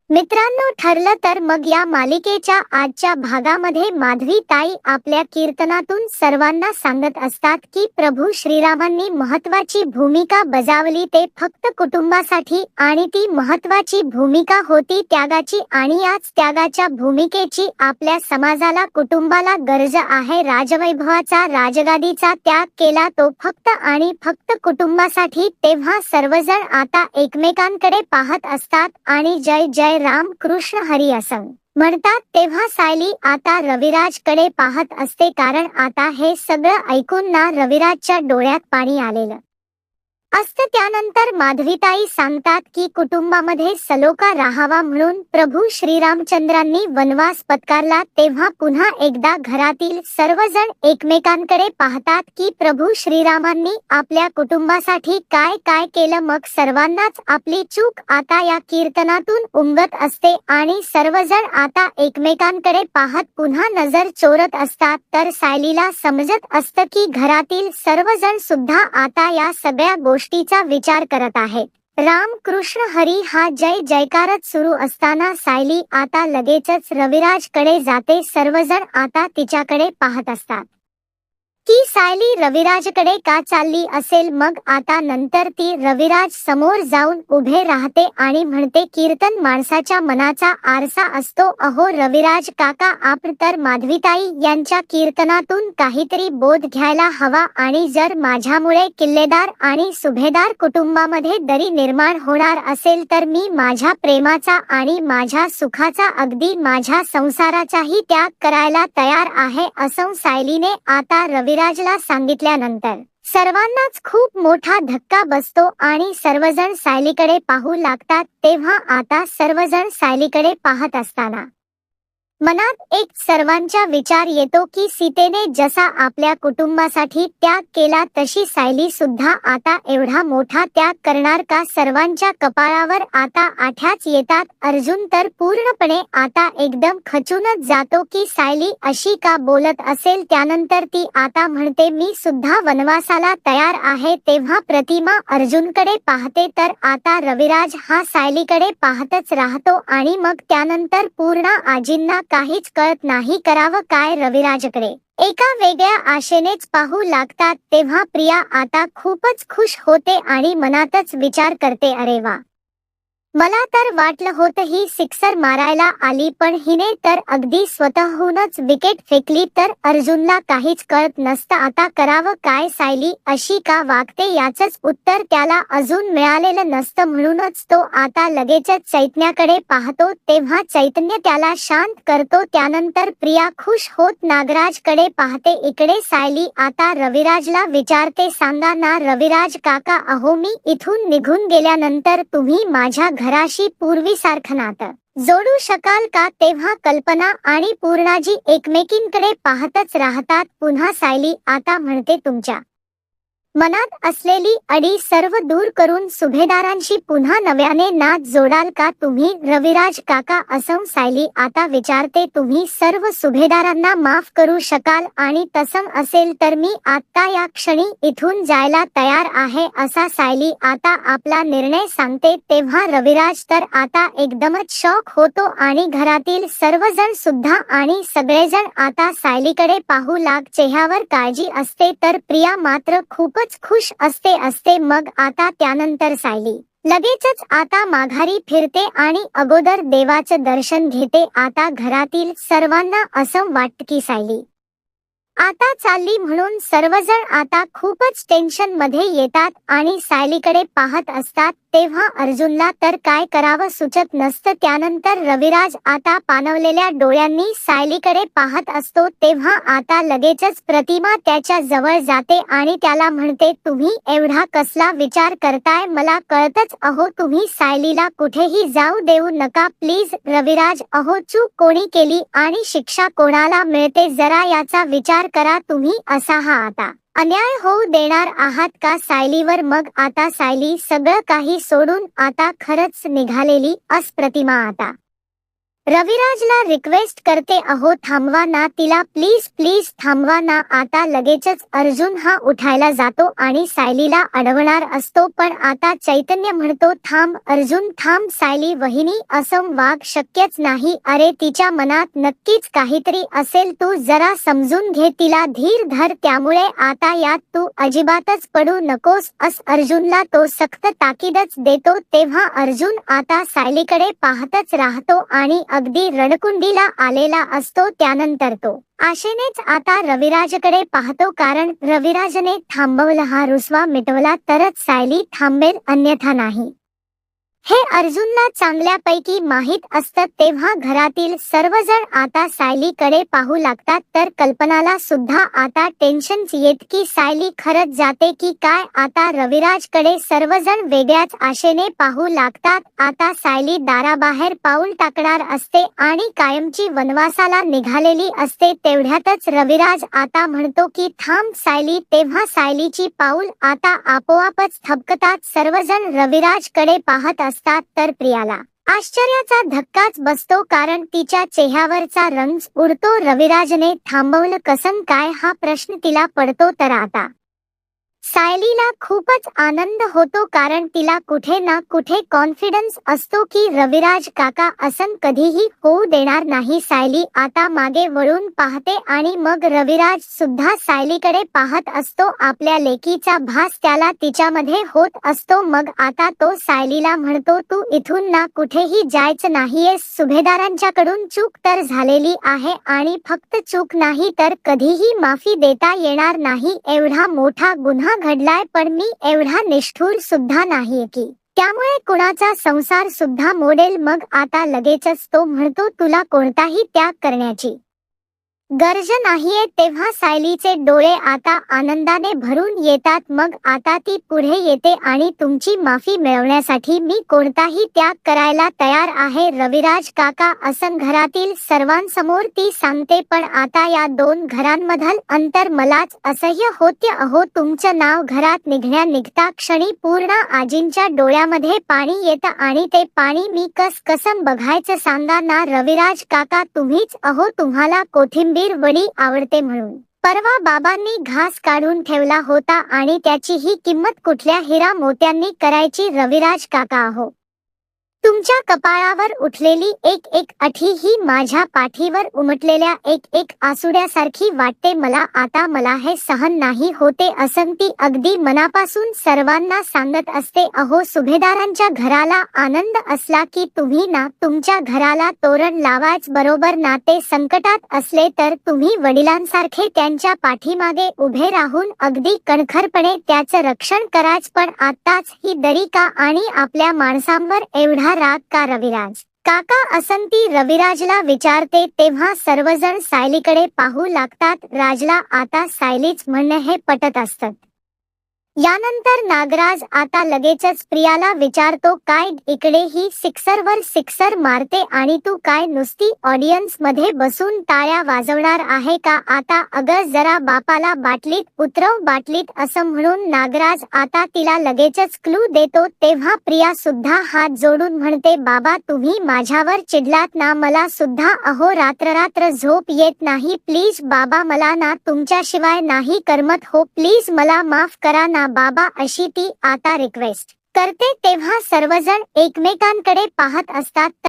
मित्रांनो, ठरलं तर मग या मालिकेच्या आजच्या भागामध्ये माधवी ताई आपल्या कीर्तनातून सर्वांना सांगत असतात की प्रभू श्रीरामांनी महत्वाची भूमिका बजावली, ते फक्त कुटुंबासाठी, आणि ती महत्वाची भूमिका होती त्यागाची, आणि याच त्यागाच्या भूमिकेची आपल्या समाजाला, कुटुंबाला गरज आहे. राजवैभवाचा, राजगादीचा त्याग केला तो फक्त आणि फक्त कुटुंबासाठी. तेव्हा सर्वजण आता एकमेकांकडे पाहत असतात आणि जय जय राम कृष्ण हरी असं म्हणतात. तेव्हा सायली आता रविराज कडे पाहत असते, कारण आता हे सगळं ऐकून ना रविराजच्या डोळ्यात पाणी आलेलं असतं. त्यानंतर माधवीताई सांगतात की कुटुंबामध्ये सलोखा राहावा म्हणून प्रभू श्रीरामचंद्रांनी वनवास पत्करला. तेव्हा पुन्हा एकदा घरातील सर्वजण एकमेकांकडे पाहतात की प्रभू श्रीरामांनी आपल्या कुटुंबासाठी काय काय केलं. मग सर्वांनाच आपली चूक आता या कीर्तनातून उमगत असते आणि सर्वजण आता एकमेकांकडे पाहत पुन्हा नजर चोरत असतात. तर सायलीला समजत असतं की घरातील सर्वजण सुद्धा आता या सगळ्या गोष्टीचा विचार करत आहेत. राम कृष्ण हरी हा जय जयकारच सुरू असताना सायली आता लगेचच रविराज कडे जाते. सर्वजण आता तिच्याकडे पाहत असतात की सायली रविराजकडे का चालली असेल. मग आता नंतर ती रविराज समोर जाऊन उभे राहते आणि म्हणते, कीर्तन माणसाच्या मनाचा आरसा असतो. अहो रविराज काका, आपण तर माधवीताई यांच्या कीर्तनातून काहीतरी बोध घ्यायला हवा, आणि जर माझ्यामुळे किल्लेदार आणि सुभेदार कुटुंबामध्ये दरी निर्माण होणार असेल तर मी माझ्या प्रेमाचा आणि माझ्या सुखाचा, अगदी माझ्या संसाराचाही त्याग करायला तयार आहे, असं सायलीने आता रविराजला सांगितल्यानंतर सर्वांनाच खूप मोठा धक्का बसतो आणि सर्वजण सायलीकडे पाहू लागतात. तेव्हा आता सर्वजण सायलीकडे पाहत असताना मनात एक सर्वांचा विचार येतो की सीतेने जसा आपल्या कुटुंबासाठी त्याग केला तशी सायली सुद्धा आता एवढा मोठा त्याग करणार का. सर्वांच्या कपाळावर आता आठ्याच येतात. अर्जुन तर पूर्णपणे आता एकदम खचूनच जातो की सायली अशी का बोलत असेल. त्यानंतर ती आता म्हणते, मी सुद्धा वनवासाला तयार आहे. तेव्हा प्रतिमा अर्जुनकडे पाहते तर आता रविराज हा सायलीकडे पाहतच राहतो आणि मग त्यानंतर पूर्ण आजींना काहीच कळत नाही, करावं काय. रविराजकडे एका वेगळ्या आशेनेच पाहू लागतात. तेव्हा प्रिया आता खूपच खुश होते आणि मनातच विचार करते, अरे वा, मला तर वाटलं होतं ही सिक्सर मारायला आली, पण हिने तर अगदी स्वतःहूनच विकेट फेकली. तर अर्जुनला काहीच कळत नसतं, आता करावं काय. सायली अशी का वागते याचंच उत्तर त्याला अजून मिळालेलं नसतं, म्हणूनच तो आता लगेचच चैतन्याकडे पाहतो. तेव्हा चैतन्य त्याला शांत करतो. त्यानंतर प्रिया खुश होत नागराजकडे पाहते. इकडे सायली आता रविराजला विचारते, सांगा ना रविराज काका, अहो मी इथून निघून गेल्यानंतर तुम्ही माझ्या घराशी पूर्वीसारखं नातं जोडू शकाल का. तेव्हा कल्पना आणि पूर्णाजी एकमेकींकडे पाहतच राहतात. पुन्हा सायली आता म्हणते, तुमच्या मनात असलेली अडी सर्व दूर करून सुभेदारांशी पुन्हा नव्याने नात जोडाल का तुम्ही रविराज काका, असं सायली आता विचारते. तुम्ही सर्व सुभेदारांना माफ करू शकाल, आणि तसं असेल तर मी आता या क्षणी इथून जायला तयार आहे, असा सायली आता आपला निर्णय सांगते. तेव्हा रविराज तर आता एकदमच शॉक होतो आणि घरातील सर्वजण सुद्धा आणि सगळेजण आता सायलीकडे पाहू लाग. चेहऱ्यावर काळजी असते तर प्रिया मात्र खूपच खुश असते. मग आता त्यानंतर सायली लगेचच आता माघारी फिरते आणि अगोदर देवाचं दर्शन घेते. आता घरातील सर्वांना असं वाटतं की सायली आता चालली म्हणून सर्वजण आता खूपच टेन्शन मध्ये येतात आणि सायलीकडे पाहत असतात. तेव्हा अर्जुनला तर काय करावं सुचत नसतं. त्यानंतर रविराज आता पाणवलेल्या डोळ्यांनी सायलीकडे पाहत असतो. तेव्हा आता लगेचच प्रतिमा त्याच्या जवळ जाते आणि त्याला म्हणते, तुम्ही एवढा कसला विचार करताय, मला कळतच. अहो तुम्ही सायलीला कुठेही जाऊ देऊ नका प्लीज रविराज. अहो चूक कोणी केली आणि शिक्षा कोणाला मिळते, जरा याचा विचार करा. तुम्ही असा हा आता अन्याय होऊ देणार आहात का सायलीवर. मग आता सायली सगळं काही सोडून आता खरंच निघालेली प्रतिमा आता रविराजला रिक्वेस्ट करते, अहो थांबवा ना तिला, प्लीज प्लीज थांबवा ना. आता लगेचच अर्जुन हा उठायला जातो आणि सायलीला अडवणार असतो, पण आता चैतन्य म्हणतो, थांब अर्जुन थांब, सायली वहिनी असं वाग शक्यच नाही. अरे तिच्या मनात नक्कीच काहीतरी असेल, तू जरा समजून घे तिला, धीर धर. त्यामुळे आता यात तू अजिबातच पडू नकोस अस अर्जुनला तो सक्त ताकीदच देतो. तेव्हा अर्जुन आता सायलीकडे पाहतच राहतो आणि अगदी रणकुंडीला आलेला असतो. त्यानंतर तो आशेनेच आता रविराजकडे पाहतो, कारण रविराजने थांबवला, हा रुसवा मिटवला तरच सायली थांबेल, अन्यथा नाही. हे अर्जुनला चांगल्यापैकी माहित असतं. तेव्हा घरातील सर्वजण आता सायलीकडे पाहू लागतात, तर कल्पनाला सुद्धा आता टेन्शन येत की सायली खरंच जाते की काय. आता रविराजकडे सर्वजण वेगळ्याच आशेने पाहू लागतात. आता सायली दाराबाहेर पाऊल टाकणार असते आणि कायमची वनवासाला निघालेली असते. तेवढ्यातच रविराज आता म्हणतो की थांब सायली. तेव्हा सायलीची पाऊल आता आपोआपच थबकतात. सर्वजण रविराजकडे पाहत असतात, तर प्रियाला आश्चर्याचा धक्काच बसतो, कारण तिच्या चेहऱ्यावरचा रंग उडतो. रविराजने थांबवलं कसं काय हा प्रश्न तिला पडतो. तर आता सायलीला खूपच आनंद होतो, कारण तिला कुठे ना कुठे कॉन्फिडन्स असतो की रविराज काका असं कधीही होऊ देणार नाही. सायली आता मागे वळून पाहते आणि मग रविराज सुद्धा सायलीकडे पाहत असतो. आपल्या लेकीचा भास त्याला तिच्यामध्ये होत असतो. मग आता तो सायलीला म्हणतो, तू इथून ना कुठेही जायचं नाहीयेस. सुभेदारांच्याकडून चूक तर झालेली आहे आणि फक्त चूक नाही तर कधीही माफी देता येणार नाही. एवढा मोठा गुन्हा घडलाय, पण मी एवढा निष्ठुर सुद्धा नाहीये की त्यामुळे कुणाचा संसार सुद्धा मोडेल. मग आता लगेचच तो म्हणतो, तुला कोणताही त्याग करण्याची गरज नाहीये. तेव्हा सायलीचे डोळे आता आनंदाने भरून येतात. मग आता ती पुढे येते आणि तुमची माफी मिळवण्यासाठी मी कोणताही त्याग करायला तयार आहे रविराज काका असं घरातील सर्वांसमोर ती सांगते. पण आता या दोन घरांमधलं अंतर मलाच असह्य होते. अहो तुमचं नाव घरात निघता क्षणी पूर्ण आजींच्या डोळ्यामध्ये पाणी येतं आणि ते पाणी मी कसं बघायचं सांगा ना रविराज काका. तुम्हीच अहो, तुम्हाला कोथिंबीर वडी आवडते म्हणून परवा बाबांनी घास काढून ठेवला होता आणि त्याची ही किंमत कुठल्या हिरा मोत्यांनी करायची रविराज काका. अहो तुमच्या कपाळावर उठलेली एक एक अठी ही माझ्या पाठीवर उमटलेल्या एक एक आसुड्यासारखी वाटते मला. आता मला हे सहन नाही होते असं ती अगदी मनापासून सर्वांना सांगत असते. अहो सुभेदारांच्या घराला आनंद असला की तुम्ही ना तुमच्या घराला तोरण लावायच बरोबर ना. ते संकटात असले तर तुम्ही वडिलांसारखे त्यांच्या पाठीमागे उभे राहून अगदी कणखरपणे त्याचं रक्षण करायच. पण आताच ही दरी का आणि आपल्या माणसांवर एवढा राग का रविराज काका असं ती रविराजला विचारते. तेव्हा सर्वजण सायलीकडे पाहू लागतात. राजला आता सायलीच म्हणणं हे पटत असतं. यानंतर नागराज आता लगेचच प्रियाला विचारतो, काय इकडे ही सिक्सरवर सिक्सर मारते आणि तू काय नुसती ऑडियन्स मध्ये बसून टाळ्या वाजवणार आहे का? आता अगं जरा बापाला बाटलीत उतरव, बाटलीत असं म्हणून नागराज आता तिला लगेचच क्लू देतो. तेव्हा प्रिया सुद्धा हात जोडून म्हणते, बाबा तुम्ही माझ्यावर चिडलात ना, मला सुद्धा अहो रात्र झोप येत नाही. प्लीज बाबा, मला ना तुमच्याशिवाय नाही करमत हो, प्लीज मला माफ करा ना बाबा, अशी ती आता रिक्वेस्ट करते. तेव्हा सर्वजण एकमेकांकडे पाहत असतात.